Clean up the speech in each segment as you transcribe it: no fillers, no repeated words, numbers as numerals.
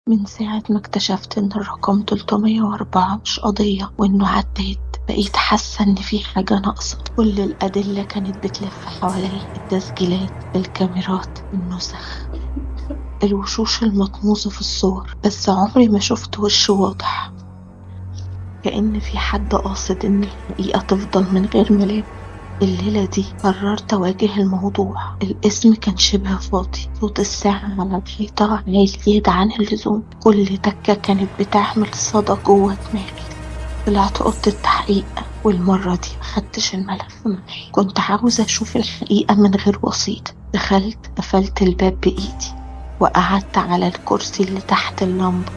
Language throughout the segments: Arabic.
من ساعة ما اكتشفت إن الرقم 304 مش قضية وإنه عديت، بقيت حاسة إن في حاجة ناقصة. كل الأدلة كانت بتلف حوالي: التسجيلات، الكاميرات، النسخ، الوشوش المطموسة في الصور، بس عمري ما شفت وش واضح. كأن في حد قاصد إن الحقيقة تفضل من غير ملامح. الليلة دي قررت أواجه الموضوع. الاسم كان شبه فاضي، صوت الساعة على الحيطة عالي زيادة عن اللزوم، كل تكة كانت بتعمل صدى جوه دماغي. طلعت أوضة التحقيق، والمرة دي مخدتش الملف معي، كنت عاوزة أشوف الحقيقة من غير وسيط. دخلت، قفلت الباب بإيدي وقعدت على الكرسي اللي تحت اللمبة.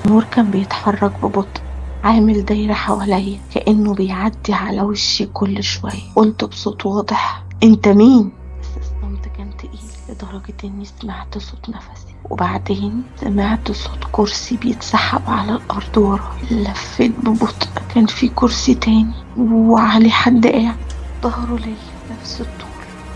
النور كان بيتحرك ببطء، عامل دايرة حواليا كأنه بيعدي على وشي كل شوية. قلت بصوت واضح: انت مين؟ بس الصمت كان تقيل لدرجة اني سمعت صوت نفسي، وبعدين سمعت صوت كرسي بيتسحب على الأرض وراي. لفيت ببطء، كان في كرسي تاني وعليه حد قاعد، ظهره ليا، نفس الطول،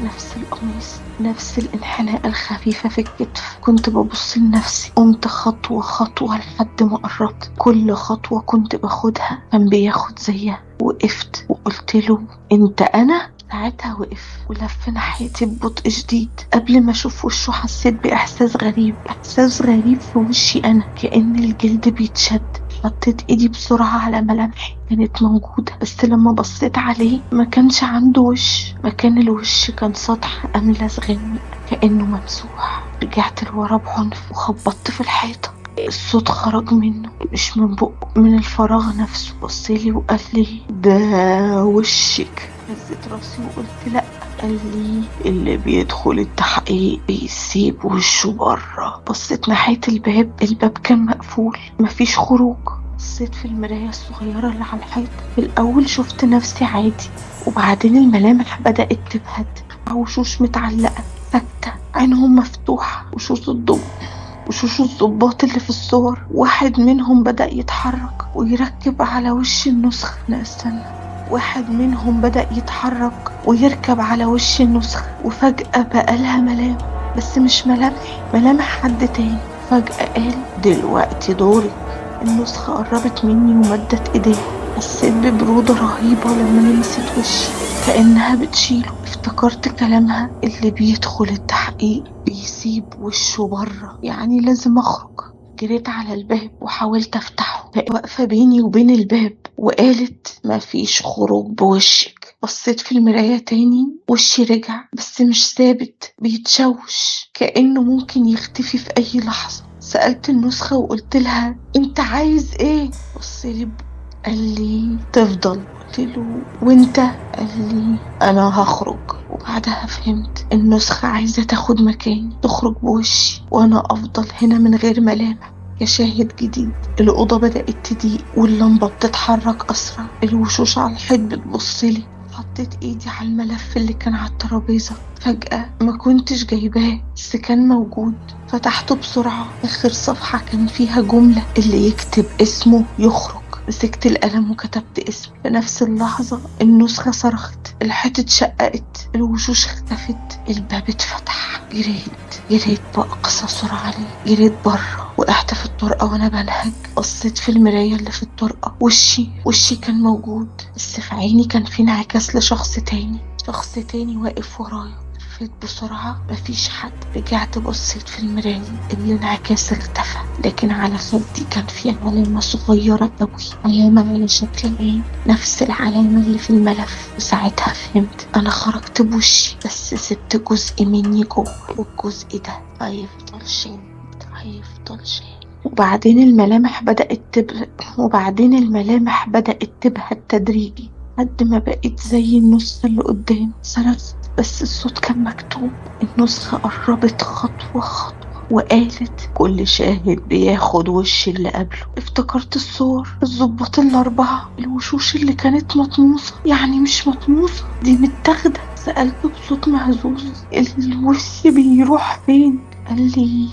نفس القميص، نفس الانحناء الخفيفة في الكتف. كنت ببص لنفسي، قمت خطوة خطوة لحد ما قربت. كل خطوة كنت باخدها كان بياخد زيها. وقفت وقلت له: انت انا؟ ساعتها وقف ولف ناحيتي ببطء شديد. قبل ما اشوف وشه حسيت باحساس غريب، احساس غريب في وشي انا، كأن الجلد بيتشد. حطيت ايدي بسرعة على ملامحي، كانت موجودة، بس لما بصيت عليه ما كانش عنده وش. مكان الوش كان سطح أملس غامق كأنه ممسوح. رجعت لورا بعنف وخبطت في الحيطة. الصوت خرج منه مش من بقه، من الفراغ نفسه. بصيلي وقال لي: ده وشك. هزيت راسي وقلت: لا. قال لي: اللي بيدخل التحقيق بيسيب وشه بره. بصيت ناحية الباب، الباب كان مقفول، مفيش خروج. بصيت في المراية الصغيرة اللي على الحيط. في الأول شفت نفسي عادي، وبعدين الملامح بدأت تبهت. وشوش متعلقة ساكتة، عينهم مفتوحة، وشوش الضباط اللي في الصور. واحد منهم بدأ يتحرك ويركب على وش النسخ. لا استنى، واحد منهم بدأ يتحرك ويركب على وش النسخ، وفجأة بقى لها ملامح، بس مش ملامح حد تاني. فجأة قال: دلوقتي دوري. النسخة قربت مني ومدت ايديها. حسيت ببرودة رهيبة لما لمست وشي، كأنها بتشيله. افتكرت كلامها: اللي بيدخل التحقيق بيسيب وشه بره، يعني لازم اخرج. جريت على الباب وحاولت افتحه، بقى واقفة بيني وبين الباب وقالت: مفيش خروج بوشك. بصيت في المراية تاني، وشي رجع بس مش ثابت، بيتشوش كأنه ممكن يختفي في اي لحظة. سألت النسخة وقلت لها: انت عايز ايه؟ بصلي، قال لي: تفضل. قلت له: وانت؟ قال لي: انا هخرج. وبعدها فهمت، النسخة عايزة تاخد مكاني، تخرج بوشي وانا افضل هنا من غير ملامح كشاهد جديد. الأوضة بدأت تضيق واللمبة بتتحرك أسرع، الوشوش على الحيط بتبصلي. حطيت ايدي على الملف اللي كان على الترابيزة. فجأة ما كنتش جايباه بس كان موجود. فتحته بسرعة، آخر صفحة كان فيها جملة: اللي يكتب اسمه يخرج. مسكت القلم وكتبت اسمي. في نفس اللحظة النسخة صرخت، الحيط اتشققت، الوشوش اختفت، الباب اتفتح. جريت بأقصى سرعة ليه، جريت بره، وقعت في الطرقة وانا بنهج. بصيت في المراية اللي في الطرقة، وشي كان موجود، بس في عيني كان في انعكاس لشخص تاني، شخص تاني واقف ورايا. لفيت بسرعة، مفيش حد. رجعت بصيت في المراية، الانعكاس اختفى، لكن على خدي كان في علامة صغيرة قوي، علامة على شكل عين، نفس العلامة اللي في الملف. وساعتها فهمت، انا خرجت بوشي بس سبت جزء مني جوه، والجزء ده هيفضل شيء. وبعدين الملامح بدأت تبهت تدريجي لحد ما بقيت زي النسخة اللي قدام. صرخت بس الصوت كان مكتوم. النسخة قربت خطوة خطوة وقالت: كل شاهد بياخد وش اللي قبله. افتكرت الصور، الضباط الأربعة، الوشوش اللي كانت مطموسة، يعني مش مطموسة، دي متاخدة. سألته بصوت مهزوز: الوش بيروح فين؟ قال لي: